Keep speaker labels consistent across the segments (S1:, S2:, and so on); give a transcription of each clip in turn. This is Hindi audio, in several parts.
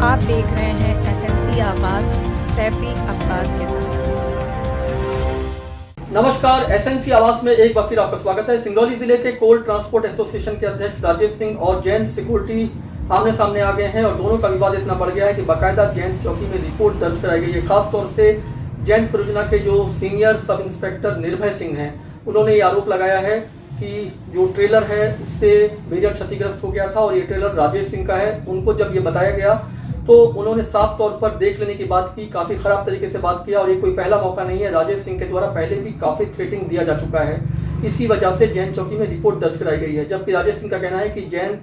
S1: आप देख रहे हैं एसएनसी आवाज सैफी अब्बास के साथ।
S2: नमस्कार, एसएनसी आवाज में एक बार फिर आपका स्वागत है। सिंगरौली जिले के कोल ट्रांसपोर्ट एसोसिएशन के अध्यक्ष राजेश सिंह और जैन सिक्योरिटी आमने सामने आ गए हैं और दोनों का विवाद इतना बढ़ गया है कि बाकायदा जैन चौकी में रिपोर्ट दर्ज कराई गई है। खासतौर से जैन परियोजना के जो सीनियर सब इंस्पेक्टर निर्भय सिंह हैं, उन्होंने ये आरोप लगाया है कि जो ट्रेलर है उससे बैरियर क्षतिग्रस्त हो गया था और ये ट्रेलर राजेश सिंह का है। उनको जब ये बताया गया तो उन्होंने साफ तौर पर देख लेने की बात की, काफी खराब तरीके से बात किया और ये कोई पहला मौका नहीं है। राजेश सिंह के द्वारा पहले भी काफी थ्रेटिंग दिया जा चुका है। इसी वजह से जैन चौकी में रिपोर्ट दर्ज कराई गई है। जबकि राजेश सिंह का कहना है कि जैन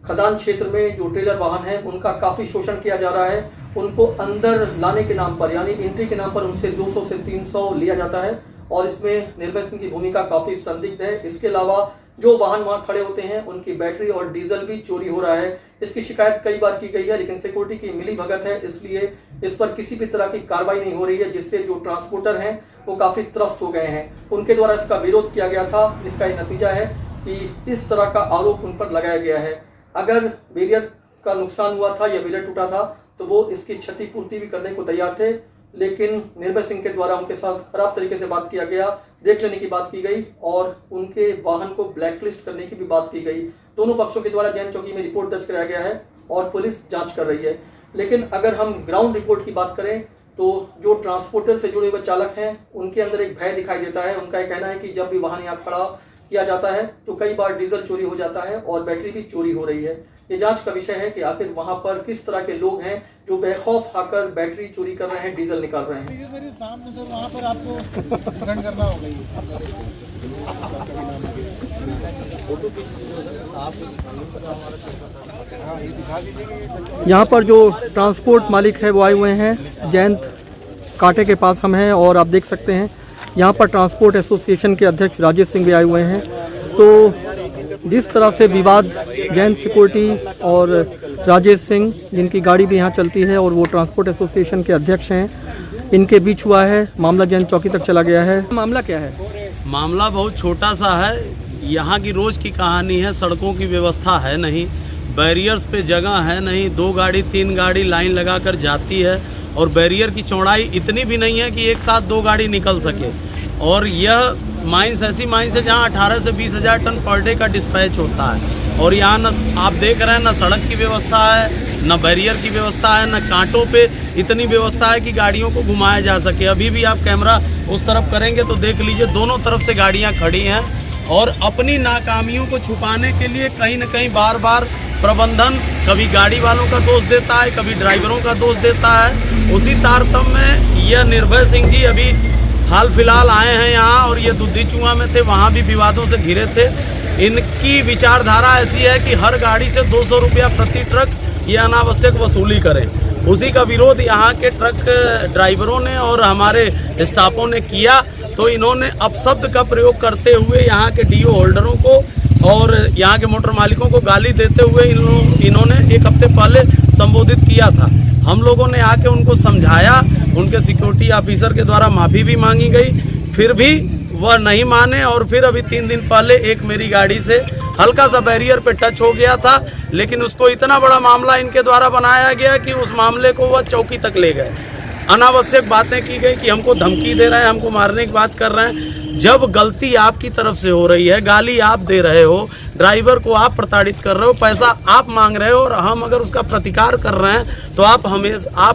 S2: खदान क्षेत्र में जो ट्रेलर वाहन है उनका काफी शोषण किया जा रहा है। उनको अंदर लाने के नाम पर यानी एंट्री के नाम पर उनसे 200 से 300 लिया जाता है और इसमें निर्भय सिंह की भूमिका काफी संदिग्ध है। इसके अलावा जो वाहन वहां खड़े होते हैं उनकी बैटरी और डीजल भी चोरी हो रहा है। इसकी शिकायत कई बार की गई है, लेकिन सिक्योरिटी की मिली भगत है, इसलिए इस पर किसी भी तरह की कार्रवाई नहीं हो रही है, जिससे जो ट्रांसपोर्टर हैं वो काफी त्रस्त हो गए हैं। उनके द्वारा इसका विरोध किया गया था। इसका ये नतीजा है कि इस तरह का आरोप उन पर लगाया गया है। अगर बैरियर का नुकसान हुआ था या बैरियर टूटा था तो वो इसकी क्षतिपूर्ति भी करने को तैयार थे, लेकिन निर्भय सिंह के द्वारा उनके साथ खराब तरीके से बात किया गया, देख लेने की बात की गई और उनके वाहन को ब्लैकलिस्ट करने की भी बात की गई। दोनों पक्षों के द्वारा जैन चौकी में रिपोर्ट दर्ज कराया गया है और पुलिस जांच कर रही है। लेकिन अगर हम ग्राउंड रिपोर्ट की बात करें तो जो ट्रांसपोर्टर से जुड़े हुए चालक हैं उनके अंदर एक भय दिखाई देता है। उनका एक कहना है कि जब भी वाहन यहाँ खड़ा किया जाता है तो कई बार डीजल चोरी हो जाता है और बैटरी भी चोरी हो रही है। ये जांच का विषय है कि आखिर वहां पर किस तरह के लोग हैं जो बेखौफ आकर बैटरी चोरी कर रहे हैं, डीजल निकाल रहे हैं।
S3: सामने से वहां पर आपको डिफेंड करना होगा।
S2: यहाँ पर जो ट्रांसपोर्ट मालिक है वो आए हुए हैं। जयंत कांटे के पास हम हैं और आप देख सकते हैं यहाँ पर ट्रांसपोर्ट एसोसिएशन के अध्यक्ष राजेश सिंह भी आए हुए हैं। तो जिस तरह से विवाद जैन सिक्योरिटी और राजेश सिंह, जिनकी गाड़ी भी यहाँ चलती है और वो ट्रांसपोर्ट एसोसिएशन के अध्यक्ष हैं, इनके बीच हुआ है, मामला जैन चौकी तक चला गया है। मामला क्या है?
S4: मामला बहुत छोटा सा है। यहाँ की रोज़ की कहानी है। सड़कों की व्यवस्था है नहीं, बैरियर्स पे जगह है नहीं, 2 गाड़ी 3 गाड़ी लाइन लगाकर जाती है और बैरियर की चौड़ाई इतनी भी नहीं है कि एक साथ 2 गाड़ी निकल सके। और यह माइंस ऐसी माइंस है जहाँ 18 से 20 हज़ार टन पर डे का डिस्पैच होता है और यहाँ न आप देख रहे हैं न सड़क की व्यवस्था है, न बैरियर की व्यवस्था है, न कांटों पे इतनी व्यवस्था है कि गाड़ियों को घुमाया जा सके। अभी भी आप कैमरा उस तरफ करेंगे तो देख लीजिए दोनों तरफ से गाड़ियाँ खड़ी हैं और अपनी नाकामियों को छुपाने के लिए कहीं न कहीं बार बार प्रबंधन कभी गाड़ी वालों का दोष देता है, कभी ड्राइवरों का दोष देता है। उसी तारतम्य में यह निर्भय सिंह जी अभी हाल फिलहाल आए हैं यहाँ और ये दुद्धी चुआ में थे, वहाँ भी विवादों से घिरे थे। इनकी विचारधारा ऐसी है कि हर गाड़ी से 200 रुपया प्रति ट्रक ये अनावश्यक वसूली करें। उसी का विरोध यहाँ के ट्रक ड्राइवरों ने और हमारे स्टाफों ने किया, तो इन्होंने अपशब्द का प्रयोग करते हुए यहाँ के डीओ होल्डरों को और यहाँ के मोटर मालिकों को गाली देते हुए इन्होंने 1 हफ्ते पहले संबोधित किया था। हम लोगों ने आके उनको समझाया, उनके सिक्योरिटी ऑफिसर के द्वारा माफ़ी भी मांगी गई, फिर भी वह नहीं माने और फिर अभी 3 दिन पहले एक मेरी गाड़ी से हल्का सा बैरियर पे टच हो गया था, लेकिन उसको इतना बड़ा मामला इनके द्वारा बनाया गया कि उस मामले को वह चौकी तक ले गए। अनावश्यक बातें की गई कि हमको धमकी दे रहे हैं, हमको मारने की बात कर रहे हैं। जब गलती आपकी तरफ से हो रही है, गाली आप दे रहे हो, ड्राइवर को आप प्रताड़ित कर रहे हो, पैसा आप मांग रहे हो और हम अगर उसका प्रतिकार कर रहे हैं तो आप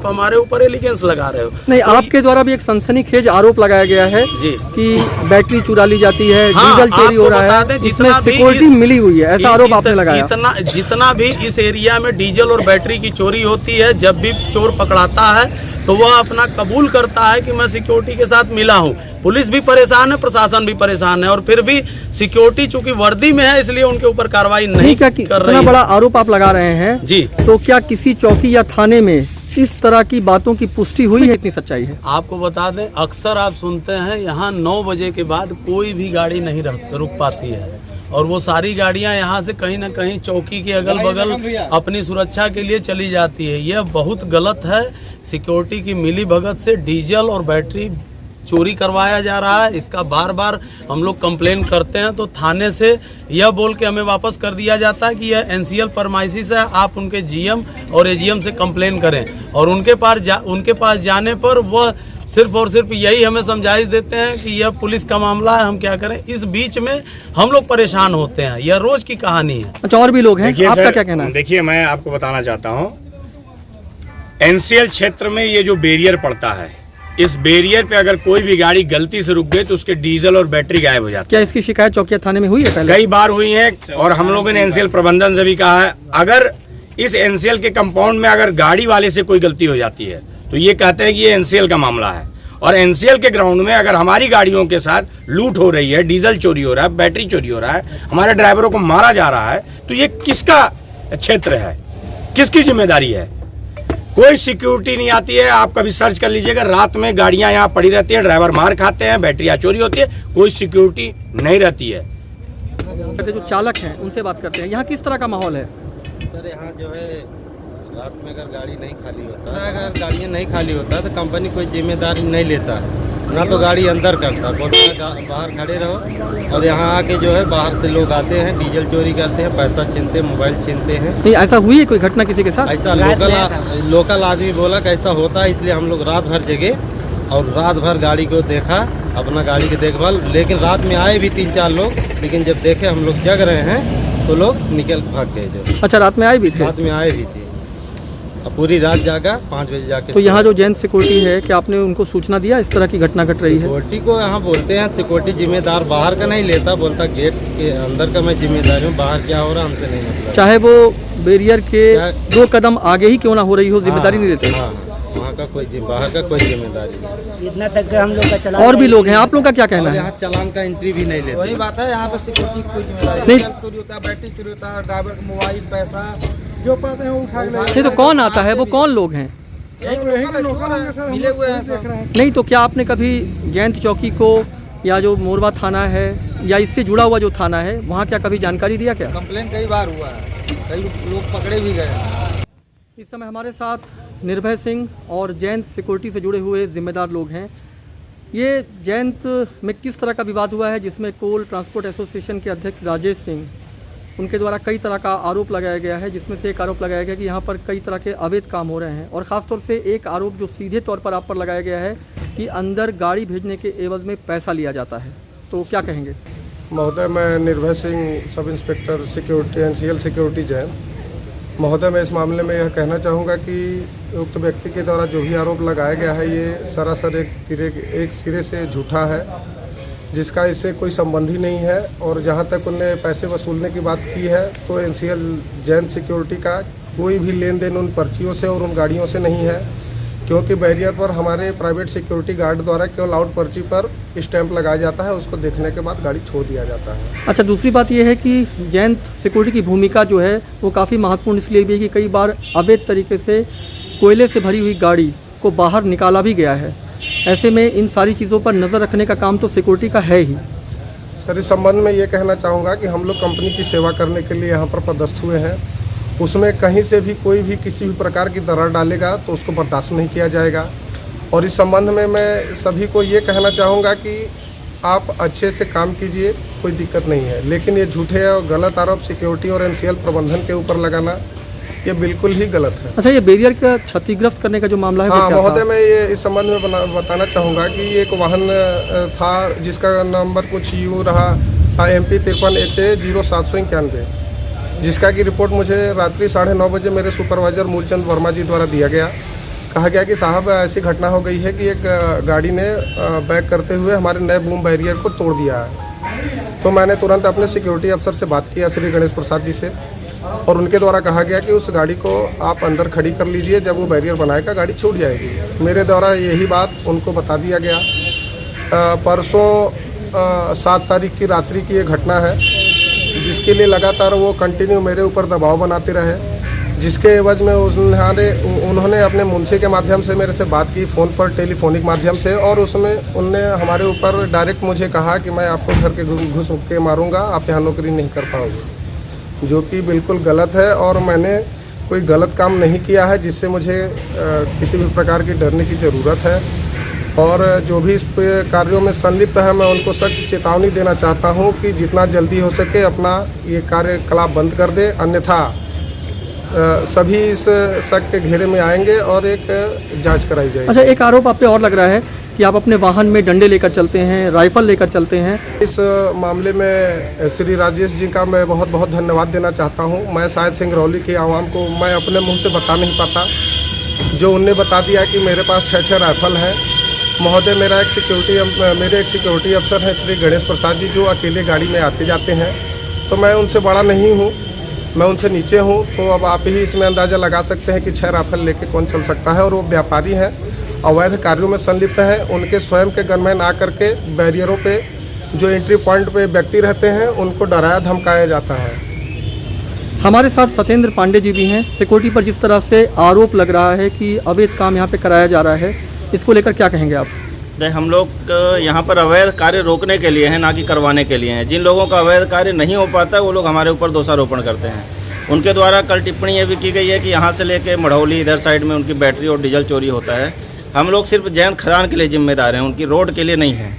S4: हमारे ऊपर एलिगेंस लगा रहे हो।
S2: नहीं, तो आपके द्वारा भी एक सनसनीखेज आरोप लगाया गया है जी कि बैटरी चुरा ली जाती है, डीजल चोरी हो रहा है, जितना सिक्योरिटी मिली हुई है, ऐसा आरोप आपने लगाया।
S4: जितना भी इस एरिया में डीजल और बैटरी की चोरी होती है, जब भी चोर पकड़ाता है तो वह अपना कबूल करता है कि मैं सिक्योरिटी के साथ मिला हूं। पुलिस भी परेशान है, प्रशासन भी परेशान है और फिर भी सिक्योरिटी चूंकि वर्दी में है इसलिए उनके ऊपर कार्रवाई नहीं कर रही है।
S2: बड़ा आरोप आप लगा रहे हैं जी, तो क्या किसी चौकी या थाने में इस तरह की बातों की पुष्टि हुई है? इतनी सच्चाई है?
S4: आपको बता दें, अक्सर आप सुनते हैं यहाँ 9 बजे के बाद कोई भी गाड़ी नहीं रुक पाती है और वो सारी गाड़ियां यहाँ से कहीं ना कहीं चौकी के अगल बगल अपनी सुरक्षा के लिए चली जाती है। यह बहुत गलत है। सिक्योरिटी की मिली भगत से डीजल और बैटरी चोरी करवाया जा रहा है। इसका बार बार हम लोग कंप्लेन करते हैं तो थाने से यह बोल के हमें वापस कर दिया जाता है कि यह एनसीएल परमाइसिस है, आप उनके जीएम और एजीएम से कंप्लेन करें। और उनके पास जाने पर वह सिर्फ और सिर्फ यही हमें समझाइश देते हैं कि यह पुलिस का मामला है, हम क्या करें। इस बीच में हम लोग परेशान होते हैं, यह रोज की कहानी है।
S2: अच्छा, और भी लोग हैं, आपका
S5: सर,
S2: क्या कहना है?
S5: देखिए, मैं आपको बताना चाहता हूँ, एनसीएल क्षेत्र में ये जो बैरियर पड़ता है, इस बैरियर पे अगर कोई भी गाड़ी गलती से रुक गई तो उसके डीजल और बैटरी गायब हो जाती है।
S2: क्या इसकी शिकायत चौकिया थाने में हुई है पहले?
S5: कई बार हुई है और हम लोगों ने एनसीएल प्रबंधन से भी कहा है, अगर इस एनसीएल के कंपाउंड में अगर गाड़ी वाले से कोई गलती हो जाती है तो ये कहते हैं कि ये एनसीएल का मामला है। और एनसीएल के ग्राउंड में अगर हमारी गाड़ियों के साथ लूट हो रही है, डीजल चोरी हो रहा है, बैटरी चोरी हो रहा है, हमारे ड्राइवरों को मारा जा रहा है, तो ये किसका क्षेत्र है, किसकी जिम्मेदारी है? कोई सिक्योरिटी नहीं आती है। आप कभी सर्च कर लीजिएगा, रात में गाड़ियां यहाँ पड़ी रहती हैं, ड्राइवर मार खाते हैं, बैटरियाँ चोरी होती है, कोई सिक्योरिटी नहीं रहती है।
S2: जो चालक हैं उनसे बात करते हैं, यहाँ किस तरह का माहौल है?
S6: सर, यहाँ जो है रात में अगर गाड़ी नहीं खाली होता है, अगर गाड़ियाँ नहीं खाली होता है तो कंपनी कोई जिम्मेदारी नहीं लेता है, ना तो गाड़ी अंदर करता, बोलता है बाहर खड़े रहो। और यहाँ आके जो है बाहर से लोग आते हैं, डीजल चोरी करते हैं, पैसा छीनते हैं, मोबाइल छीनते हैं।
S2: नहीं, ऐसा हुई है कोई घटना किसी के साथ?
S6: ऐसा लोकल आदमी बोला कि ऐसा होता है, इसलिए हम लोग रात भर जगे और रात भर गाड़ी को देखा, अपना गाड़ी की देखभाल। लेकिन रात में आए भी 3-4 लोग, लेकिन जब देखे हम लोग जग रहे हैं तो लोग निकल भाग गए। जो
S2: अच्छा, रात में आए भी थे?
S6: रात में आए भी थे, पूरी रात जागा, 5 बजे जाके।
S2: तो यहाँ जो जैन सिक्योरिटी है, क्या आपने उनको सूचना दिया इस तरह की घटना घट रही है?
S6: सिक्योरिटी को यहाँ बोलते हैं, सिक्योरिटी जिम्मेदार बाहर का नहीं लेता, बोलता गेट के अंदर का मैं जिम्मेदार हूँ, बाहर क्या हो रहा है हमसे नहीं मतलब।
S2: चाहे वो बैरियर के 2 कदम आगे ही क्यों ना हो रही हो, जिम्मेदारी नहीं लेते?
S6: हाँ, वहाँ का कोई बाहर का कोई जिम्मेदारी नहीं।
S7: इतना तक हम लोग का चलान।
S2: और भी लोग हैं, आप लोग का क्या कहना है?
S6: यहाँ चालान का एंट्री भी नहीं लेते।
S8: वही बात है, यहाँ पर सिक्योरिटी की कोई जिम्मेदारी
S2: नहीं।
S8: नहीं। चोरी होता है, बैटरी चोरी होता है, ड्राइवर का मोबाइल, पैसा जो पाते हैं वो उठा के ले
S2: नहीं, तो कौन आता है? वो कौन लोग हैं?
S8: मिले हुए हैं सब।
S2: नहीं, तो क्या आपने कभी जयंत चौकी को या जो मोरवा थाना है या इससे जुड़ा हुआ जो थाना है वहाँ क्या कभी जानकारी दिया क्या?
S8: कंप्लेन कई बार हुआ है, कई लोग पकड़े भी गए।
S2: इस समय हमारे साथ निर्भय सिंह और जयंत सिक्योरिटी से जुड़े हुए जिम्मेदार लोग हैं। ये जयंत में किस तरह का विवाद हुआ है जिसमें कोल ट्रांसपोर्ट एसोसिएशन के अध्यक्ष राजेश सिंह, उनके द्वारा कई तरह का आरोप लगाया गया है, जिसमें से एक आरोप लगाया गया कि यहाँ पर कई तरह के अवैध काम हो रहे हैं। और ख़ासतौर से एक आरोप जो सीधे तौर पर आप पर लगाया गया है कि अंदर गाड़ी भेजने के एवज में पैसा लिया जाता है, तो क्या कहेंगे?
S9: महोदय, मैं निर्भय Singh, sub inspector security, NCL security Jain. महोदय, मैं इस मामले में यह कहना चाहूँगा कि उक्त व्यक्ति के द्वारा जो भी आरोप लगाया गया है ये सरासर एक सिरे से झूठा है, जिसका इससे कोई संबंध ही नहीं है। और जहाँ तक उनने पैसे वसूलने की बात की है तो एनसीएल जैन सिक्योरिटी का कोई भी लेन देन उन पर्चियों से और उन गाड़ियों से नहीं है, क्योंकि बैरियर पर हमारे प्राइवेट सिक्योरिटी गार्ड द्वारा केवल आउट पर्ची पर स्टैंप लगाया जाता है, उसको देखने के बाद गाड़ी छोड़ दिया जाता है।
S2: अच्छा, दूसरी बात यह है कि जयंत सिक्योरिटी की भूमिका जो है वो काफ़ी महत्वपूर्ण इसलिए भी है कि कई बार अवैध तरीके से कोयले से भरी हुई गाड़ी को बाहर निकाला भी गया है। ऐसे में इन सारी चीज़ों पर नज़र रखने का काम तो सिक्योरिटी का है ही।
S9: सर, इस संबंध में ये कहना चाहूँगा कि हम लोग कंपनी की सेवा करने के लिए यहाँ पर पदस्थ हुए हैं, उसमें कहीं से भी कोई भी किसी भी प्रकार की दरार डालेगा तो उसको बर्दाश्त नहीं किया जाएगा। और इस संबंध में मैं सभी को ये कहना चाहूँगा कि आप अच्छे से काम कीजिए, कोई दिक्कत नहीं है, लेकिन ये झूठे और गलत आरोप सिक्योरिटी और एनसीएल प्रबंधन के ऊपर लगाना ये बिल्कुल ही गलत है।
S2: अच्छा, ये बैरियर का क्षतिग्रस्त करने का जो मामला है,
S9: हाँ महोदय, मैं ये इस संबंध में बताना चाहूँगा कि एक वाहन था जिसका नंबर कुछ यूँ रहा MP 53HA 0791, जिसका की रिपोर्ट मुझे रात्रि 9:30 बजे मेरे सुपरवाइजर मूलचंद वर्मा जी द्वारा दिया गया। कहा गया कि साहब ऐसी घटना हो गई है कि एक गाड़ी ने बैक करते हुए हमारे नए बूम बैरियर को तोड़ दिया है। तो मैंने तुरंत अपने सिक्योरिटी अफसर से बात किया, श्री गणेश प्रसाद जी से, और उनके द्वारा कहा गया कि उस गाड़ी को आप अंदर खड़ी कर लीजिए, जब वो बैरियर बनाएगा गाड़ी छूट जाएगी। मेरे द्वारा यही बात उनको बता दिया गया। परसों 7 तारीख की रात्रि की ये घटना है, जिसके लिए लगातार वो कंटिन्यू मेरे ऊपर दबाव बनाते रहे, जिसके एवज में उन्होंने अपने मुंशी के माध्यम से मेरे से बात की, फ़ोन पर टेलीफोनिक माध्यम से, और उसमें उनने हमारे ऊपर डायरेक्ट मुझे कहा कि मैं आपको घर के घुस के मारूंगा, आप यहाँ नौकरी नहीं कर पाओगे, जो कि बिल्कुल गलत है। और मैंने कोई गलत काम नहीं किया है जिससे मुझे किसी भी प्रकार की डरने की ज़रूरत है। और जो भी इस कार्यों में संलिप्त है मैं उनको सख्त चेतावनी देना चाहता हूं कि जितना जल्दी हो सके अपना ये कार्यकलाप बंद कर दे, अन्यथा सभी इस शक के घेरे में आएंगे और एक जांच कराई जाएगी।
S2: अच्छा, एक आरोप आप पे और लग रहा है कि आप अपने वाहन में डंडे लेकर चलते हैं, राइफल लेकर चलते हैं।
S9: इस मामले में श्री राजेश जी का मैं बहुत बहुत धन्यवाद देना चाहता हूं। मैं शायद सिंगरौली की आवाम को मैं अपने मुंह से बता नहीं पाता, जो उनने बता दिया कि मेरे पास 6 राइफल हैं। महोदय, मेरे एक सिक्योरिटी अफसर हैं श्री गणेश प्रसाद जी, जो अकेले गाड़ी में आते जाते हैं, तो मैं उनसे बड़ा नहीं हूँ, मैं उनसे नीचे हूँ। तो अब आप ही इसमें अंदाज़ा लगा सकते हैं कि 6 राइफल लेके कौन चल सकता है। और वो व्यापारी हैं, अवैध कार्यों में संलिप्त हैं। उनके स्वयं के गनमैन आकर के बैरियरों पे, जो एंट्री पॉइंट पे व्यक्ति रहते हैं, उनको डराया धमकाया जाता है।
S2: हमारे साथ सत्येंद्र पांडे जी भी हैं। सिक्योरिटी पर जिस तरह से आरोप लग रहा है कि अवैध काम यहाँ पे कराया जा रहा है, इसको लेकर क्या कहेंगे आप?
S7: हम लोग यहाँ पर अवैध कार्य रोकने के लिए हैं, ना कि करवाने के लिए हैं। जिन लोगों का अवैध कार्य नहीं हो पाता वो लोग हमारे ऊपर दोषारोपण करते हैं। उनके द्वारा कल टिप्पणी ये भी की गई है कि यहाँ से लेके मढ़ौली इधर साइड में उनकी बैटरी और डीजल चोरी होता है। हम लोग सिर्फ जैन खदान के लिए जिम्मेदार हैं, उनकी रोड के लिए नहीं है।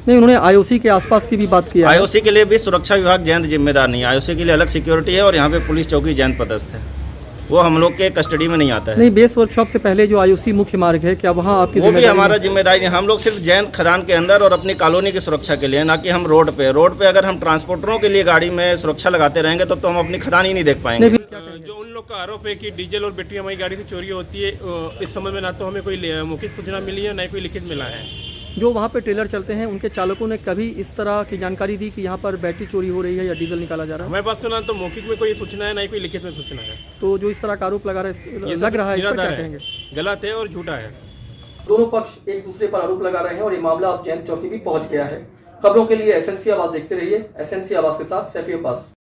S2: नहीं, उन्होंने आईओसी के आसपास की भी बात की है।
S7: आईओसी के लिए भी सुरक्षा विभाग जैन जिम्मेदार नहीं है। आईओसी के लिए अलग सिक्योरिटी है और यहाँ पे पुलिस चौकी जैन पदस्थ है, वो हम लोग के कस्टडी में नहीं आता है।
S2: नहीं, बेस वर्कशॉप से पहले जो आईओसी मुख्य मार्ग है, क्या वहाँ आपकी
S7: वो भी हमारा जिम्मेदारी है। हम लोग सिर्फ जैन खदान के अंदर और अपनी कॉलोनी की सुरक्षा के लिए, ना कि हम रोड पे अगर हम ट्रांसपोर्टरों के लिए गाड़ी में सुरक्षा लगाते रहेंगे तो हम अपनी खदान ही नहीं देख पाएंगे।
S10: जो उन लोग का आरोप है कि डीजल और बैटरी हमारी गाड़ी से चोरी होती है, इस संबंध में ना तो हमें कोई मौखिक सूचना मिली है, ना ही कोई लिखित मिला है।
S2: जो वहाँ पे ट्रेलर चलते हैं, उनके चालकों ने कभी इस तरह की जानकारी दी कि यहाँ पर बैटरी चोरी हो रही है या डीजल निकाला जा रहा है?
S10: हमारे पास तो ना तो मौखिक में कोई सूचना है, ना ही कोई लिखित में सूचना है।
S2: तो जो इस तरह का आरोप लग रहा है, इस पर क्या कहेंगे?
S10: गलत है और झूठा है।
S2: दोनों पक्ष एक दूसरे पर आरोप लगा रहे हैं और ये मामला अब जैन चौकी भी पहुंच गया है। खबरों के लिए एसएनसी आवाज देखते रहिए। एसएनसी आवाज के साथ सैफी अब्बास।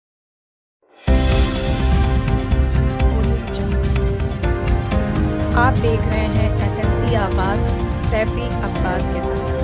S1: आप देख रहे हैं एसएनसी आवाज सैफी अब्बास के साथ।